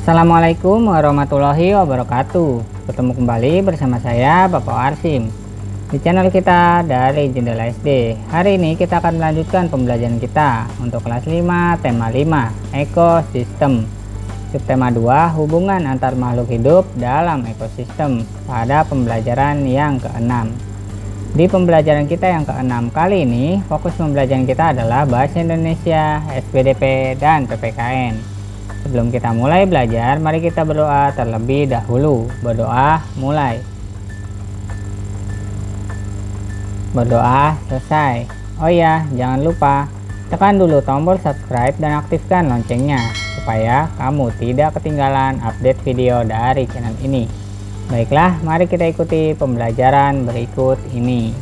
Assalamualaikum warahmatullahi wabarakatuh. Bertemu kembali bersama saya Bapak Arsim di channel kita dari Jendela SD. Hari ini kita akan melanjutkan pembelajaran kita untuk kelas 5 tema 5 ekosistem. Subtema 2 hubungan antar makhluk hidup dalam ekosistem pada pembelajaran yang ke-6. Di pembelajaran kita yang ke-6 kali ini, fokus pembelajaran kita adalah Bahasa Indonesia, SPDP, dan PPKN. Sebelum kita mulai belajar, mari kita berdoa terlebih dahulu. Berdoa mulai. Berdoa selesai. Oh ya, jangan lupa tekan dulu tombol subscribe dan aktifkan loncengnya supaya kamu tidak ketinggalan update video dari channel ini. Baiklah, mari kita ikuti pembelajaran berikut ini.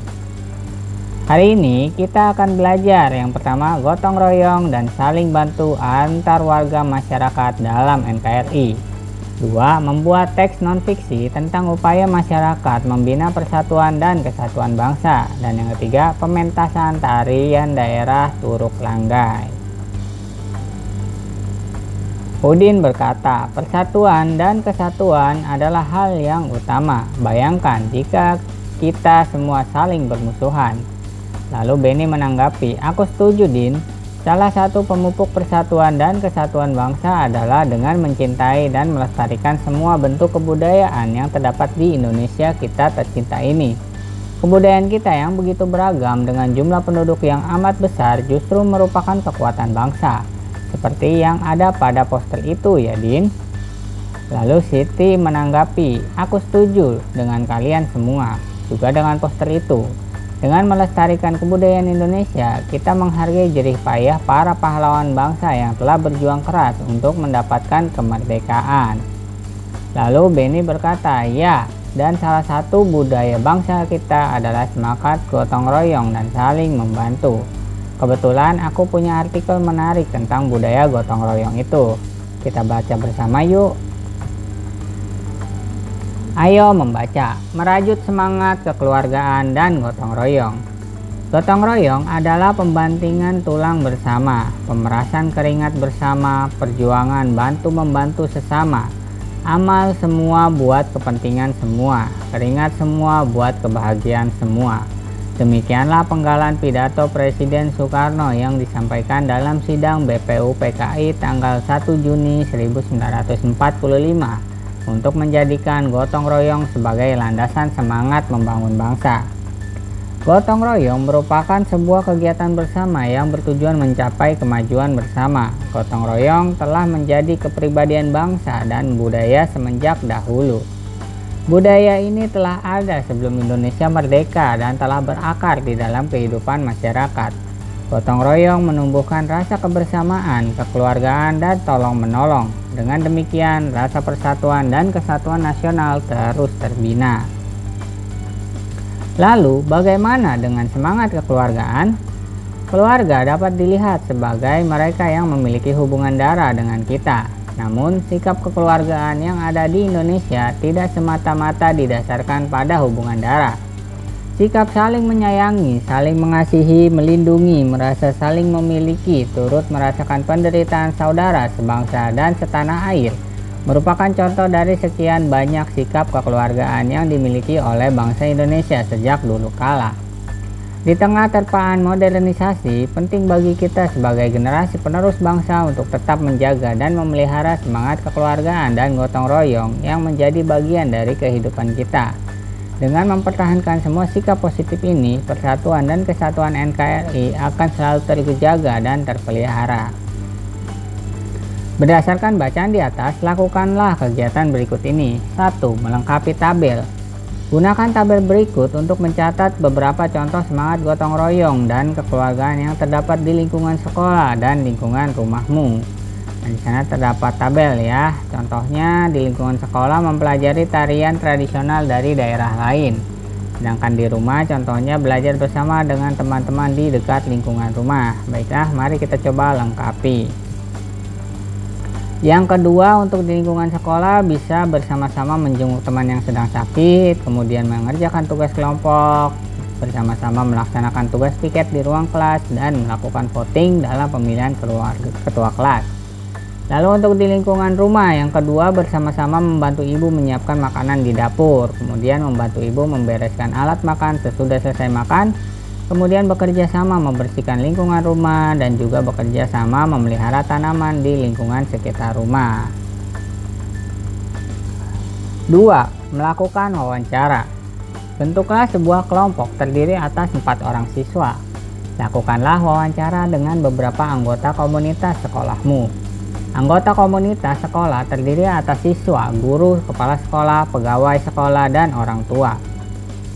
Hari ini kita akan belajar yang pertama gotong royong dan saling bantu antar warga masyarakat dalam NKRI. 2. Membuat teks non-fiksi tentang upaya masyarakat membina persatuan dan kesatuan bangsa. Dan yang ketiga, pementasan tarian daerah Turuk Langgai. Udin berkata, persatuan dan kesatuan adalah hal yang utama. Bayangkan jika kita semua saling bermusuhan. Lalu Benny menanggapi, aku setuju Din. Salah satu pemupuk persatuan dan kesatuan bangsa adalah dengan mencintai dan melestarikan semua bentuk kebudayaan yang terdapat di Indonesia kita tercinta ini. Kebudayaan kita yang begitu beragam dengan jumlah penduduk yang amat besar justru merupakan kekuatan bangsa. Seperti yang ada pada poster itu ya Din. Lalu Siti menanggapi, aku setuju dengan kalian semua, juga dengan poster itu. Dengan melestarikan kebudayaan Indonesia, kita menghargai jerih payah para pahlawan bangsa yang telah berjuang keras untuk mendapatkan kemerdekaan. Lalu Benny berkata, ya, dan salah satu budaya bangsa kita adalah semangat gotong royong dan saling membantu. Kebetulan aku punya artikel menarik tentang budaya gotong royong itu. Kita baca bersama yuk. Ayo membaca, merajut semangat kekeluargaan dan gotong royong. Gotong royong adalah pembantingan tulang bersama, pemerasan keringat bersama, perjuangan bantu-membantu sesama. Amal semua buat kepentingan semua, keringat semua buat kebahagiaan semua. Demikianlah penggalan pidato Presiden Soekarno yang disampaikan dalam sidang BPUPKI tanggal 1 Juni 1945. Untuk menjadikan gotong royong sebagai landasan semangat membangun bangsa. Gotong royong merupakan sebuah kegiatan bersama yang bertujuan mencapai kemajuan bersama. Gotong royong telah menjadi kepribadian bangsa dan budaya semenjak dahulu. Budaya ini telah ada sebelum Indonesia merdeka dan telah berakar di dalam kehidupan masyarakat. Gotong royong menumbuhkan rasa kebersamaan, kekeluargaan, dan tolong-menolong. Dengan demikian, rasa persatuan dan kesatuan nasional terus terbina. Lalu, bagaimana dengan semangat kekeluargaan? Keluarga dapat dilihat sebagai mereka yang memiliki hubungan darah dengan kita. Namun, sikap kekeluargaan yang ada di Indonesia tidak semata-mata didasarkan pada hubungan darah. Sikap saling menyayangi, saling mengasihi, melindungi, merasa saling memiliki, turut merasakan penderitaan saudara sebangsa dan setanah air, merupakan contoh dari sekian banyak sikap kekeluargaan yang dimiliki oleh bangsa Indonesia sejak dulu kala. Di tengah terpaan modernisasi, penting bagi kita sebagai generasi penerus bangsa untuk tetap menjaga dan memelihara semangat kekeluargaan dan gotong royong yang menjadi bagian dari kehidupan kita. Dengan mempertahankan semua sikap positif ini, persatuan dan kesatuan NKRI akan selalu terjaga dan terpelihara. Berdasarkan bacaan di atas, lakukanlah kegiatan berikut ini. 1. Melengkapi tabel. Gunakan tabel berikut untuk mencatat beberapa contoh semangat gotong royong dan kekeluargaan yang terdapat di lingkungan sekolah dan lingkungan rumahmu. Nah, di sana terdapat tabel ya. Contohnya di lingkungan sekolah mempelajari tarian tradisional dari daerah lain. Sedangkan di rumah contohnya belajar bersama dengan teman-teman di dekat lingkungan rumah. Baiklah, mari kita coba lengkapi. Yang kedua, untuk di lingkungan sekolah bisa bersama-sama menjenguk teman yang sedang sakit, kemudian mengerjakan tugas kelompok, bersama-sama melaksanakan tugas piket di ruang kelas, dan melakukan voting dalam pemilihan ketua kelas. Lalu untuk di lingkungan rumah, yang kedua bersama-sama membantu ibu menyiapkan makanan di dapur, kemudian membantu ibu membereskan alat makan sesudah selesai makan, kemudian bekerja sama membersihkan lingkungan rumah dan juga bekerja sama memelihara tanaman di lingkungan sekitar rumah. 2. Melakukan wawancara. Bentuklah sebuah kelompok terdiri atas 4 orang siswa. Lakukanlah wawancara dengan beberapa anggota komunitas sekolahmu. Anggota komunitas sekolah terdiri atas siswa, guru, kepala sekolah, pegawai sekolah, dan orang tua.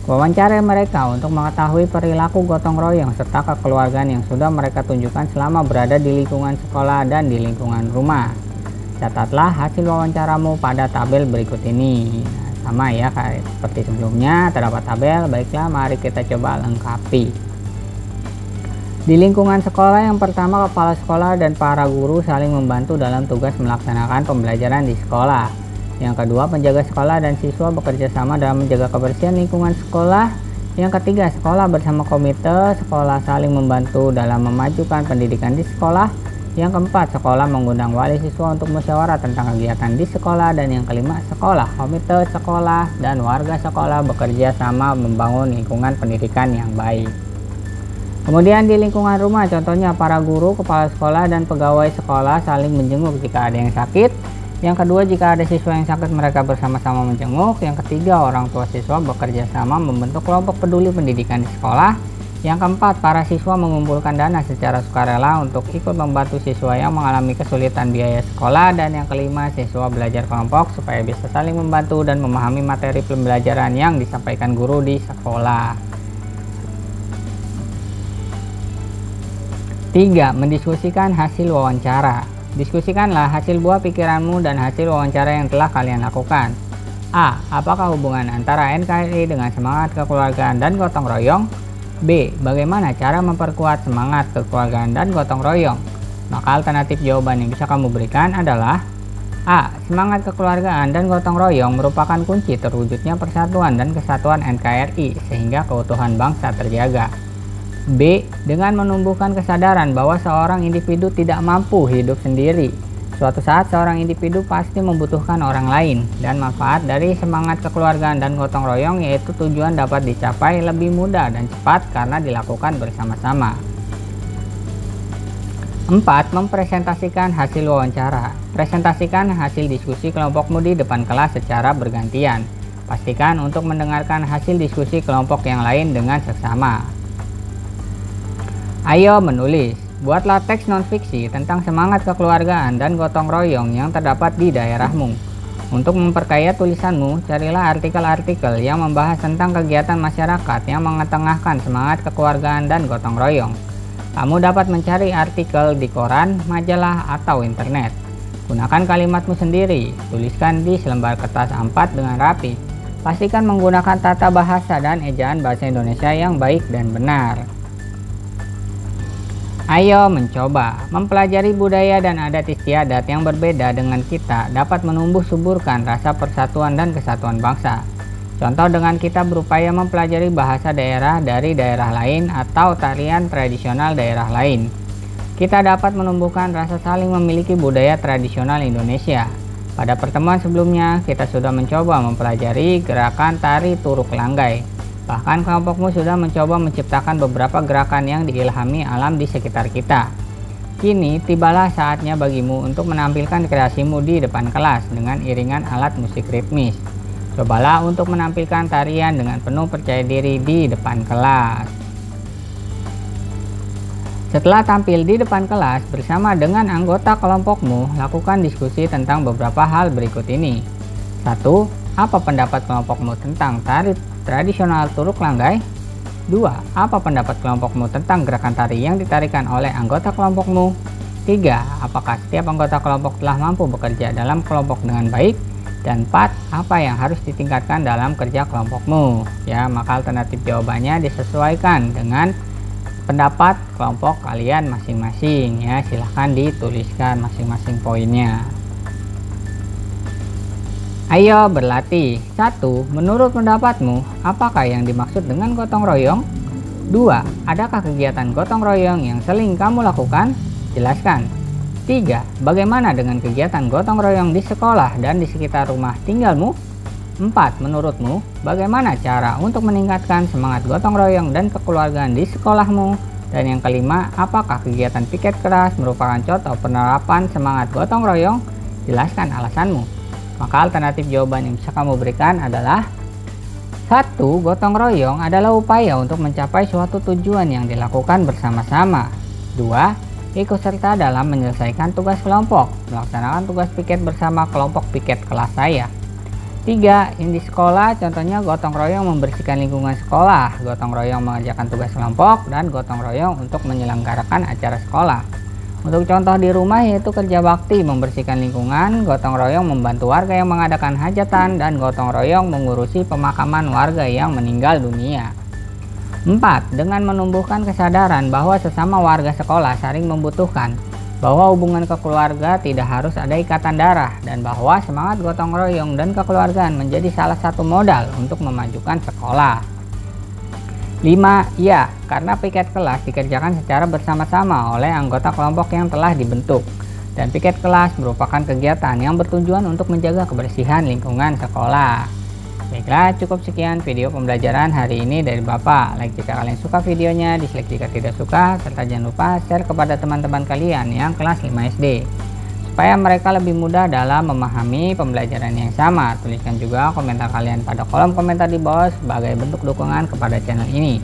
Wawancarai mereka untuk mengetahui perilaku gotong royong serta kekeluargaan yang sudah mereka tunjukkan selama berada di lingkungan sekolah dan di lingkungan rumah. Catatlah hasil wawancaramu pada tabel berikut ini. Nah, sama ya kayak seperti sebelumnya, terdapat tabel. Baiklah, mari kita coba lengkapi. Di lingkungan sekolah, yang pertama kepala sekolah dan para guru saling membantu dalam tugas melaksanakan pembelajaran di sekolah. Yang kedua, penjaga sekolah dan siswa bekerja sama dalam menjaga kebersihan lingkungan sekolah. Yang ketiga, sekolah bersama komite sekolah saling membantu dalam memajukan pendidikan di sekolah. Yang keempat, sekolah mengundang wali siswa untuk musyawarah tentang kegiatan di sekolah. Dan yang kelima, sekolah, komite sekolah, dan warga sekolah bekerja sama membangun lingkungan pendidikan yang baik. Kemudian di lingkungan rumah, contohnya para guru, kepala sekolah, dan pegawai sekolah saling menjenguk jika ada yang sakit. Yang kedua, jika ada siswa yang sakit, mereka bersama-sama menjenguk. Yang ketiga, orang tua siswa bekerja sama membentuk kelompok peduli pendidikan di sekolah. Yang keempat, para siswa mengumpulkan dana secara sukarela untuk ikut membantu siswa yang mengalami kesulitan biaya sekolah. Dan yang kelima, siswa belajar kelompok supaya bisa saling membantu dan memahami materi pembelajaran yang disampaikan guru di sekolah. 3. Mendiskusikan hasil wawancara. Diskusikanlah hasil buah pikiranmu dan hasil wawancara yang telah kalian lakukan. A. Apakah hubungan antara NKRI dengan semangat kekeluargaan dan gotong royong? B. Bagaimana cara memperkuat semangat kekeluargaan dan gotong royong? Maka alternatif jawaban yang bisa kamu berikan adalah A. Semangat kekeluargaan dan gotong royong merupakan kunci terwujudnya persatuan dan kesatuan NKRI sehingga keutuhan bangsa terjaga. B. Dengan menumbuhkan kesadaran bahwa seorang individu tidak mampu hidup sendiri. Suatu saat seorang individu pasti membutuhkan orang lain, dan manfaat dari semangat kekeluargaan dan gotong royong yaitu tujuan dapat dicapai lebih mudah dan cepat karena dilakukan bersama-sama. 4. Mempresentasikan hasil wawancara. Presentasikan hasil diskusi kelompokmu di depan kelas secara bergantian. Pastikan untuk mendengarkan hasil diskusi kelompok yang lain dengan seksama. Ayo menulis. Buatlah teks non-fiksi tentang semangat kekeluargaan dan gotong royong yang terdapat di daerahmu. Untuk memperkaya tulisanmu, carilah artikel-artikel yang membahas tentang kegiatan masyarakat yang mengetengahkan semangat kekeluargaan dan gotong royong. Kamu dapat mencari artikel di koran, majalah, atau internet. Gunakan kalimatmu sendiri, tuliskan di selembar kertas A4 dengan rapi. Pastikan menggunakan tata bahasa dan ejaan bahasa Indonesia yang baik dan benar. Ayo mencoba. Mempelajari budaya dan adat istiadat yang berbeda dengan kita dapat menumbuh suburkan rasa persatuan dan kesatuan bangsa. Contoh dengan kita berupaya mempelajari bahasa daerah dari daerah lain atau tarian tradisional daerah lain. Kita dapat menumbuhkan rasa saling memiliki budaya tradisional Indonesia. Pada pertemuan sebelumnya, kita sudah mencoba mempelajari gerakan tari Turuk Langgai. Bahkan kelompokmu sudah mencoba menciptakan beberapa gerakan yang diilhami alam di sekitar kita. Kini tibalah saatnya bagimu untuk menampilkan kreasimu di depan kelas dengan iringan alat musik ritmis. Cobalah untuk menampilkan tarian dengan penuh percaya diri di depan kelas. Setelah tampil di depan kelas bersama dengan anggota kelompokmu, lakukan diskusi tentang beberapa hal berikut ini. 1. Apa pendapat kelompokmu tentang tari tradisional Turuk Langgai? 2. Apa pendapat kelompokmu tentang gerakan tari yang ditarikan oleh anggota kelompokmu? 3. Apakah setiap anggota kelompok telah mampu bekerja dalam kelompok dengan baik? Dan 4. Apa yang harus ditingkatkan dalam kerja kelompokmu? Ya, maka alternatif jawabannya disesuaikan dengan pendapat kelompok kalian masing-masing. Ya, silahkan dituliskan masing-masing poinnya. Ayo berlatih. 1. Menurut pendapatmu, apakah yang dimaksud dengan gotong royong? 2. Adakah kegiatan gotong royong yang sering kamu lakukan? Jelaskan. 3. Bagaimana dengan kegiatan gotong royong di sekolah dan di sekitar rumah tinggalmu? 4. Menurutmu, bagaimana cara untuk meningkatkan semangat gotong royong dan kekeluargaan di sekolahmu? Dan yang kelima, apakah kegiatan piket keras merupakan contoh penerapan semangat gotong royong? Jelaskan alasanmu. Maka alternatif jawaban yang bisa kamu berikan adalah 1. Gotong royong adalah upaya untuk mencapai suatu tujuan yang dilakukan bersama-sama. 2. Ikut serta dalam menyelesaikan tugas kelompok, melaksanakan tugas piket bersama kelompok piket kelas saya. 3. Di sekolah, contohnya gotong royong membersihkan lingkungan sekolah, gotong royong mengerjakan tugas kelompok, dan gotong royong untuk menyelenggarakan acara sekolah. Untuk contoh di rumah yaitu kerja bakti membersihkan lingkungan, gotong royong membantu warga yang mengadakan hajatan, dan gotong royong mengurusi pemakaman warga yang meninggal dunia. 4. Dengan menumbuhkan kesadaran bahwa sesama warga sekolah saling membutuhkan, bahwa hubungan kekeluarga tidak harus ada ikatan darah, dan bahwa semangat gotong royong dan kekeluargaan menjadi salah satu modal untuk memajukan sekolah. 5. Ya, karena piket kelas dikerjakan secara bersama-sama oleh anggota kelompok yang telah dibentuk, dan piket kelas merupakan kegiatan yang bertujuan untuk menjaga kebersihan lingkungan sekolah. Baiklah, cukup sekian video pembelajaran hari ini dari Bapak. Like jika kalian suka videonya, dislike jika tidak suka, serta jangan lupa share kepada teman-teman kalian yang kelas 5 SD. Supaya mereka lebih mudah dalam memahami pembelajaran yang sama. Tuliskan juga komentar kalian pada kolom komentar di bawah sebagai bentuk dukungan kepada channel ini.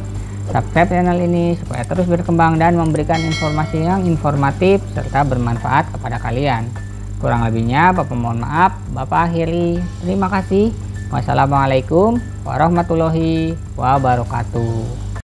Subscribe channel ini supaya terus berkembang dan memberikan informasi yang informatif serta bermanfaat kepada kalian. Kurang lebihnya Bapak mohon maaf. Bapak akhiri. Terima kasih. Wassalamualaikum warahmatullahi wabarakatuh.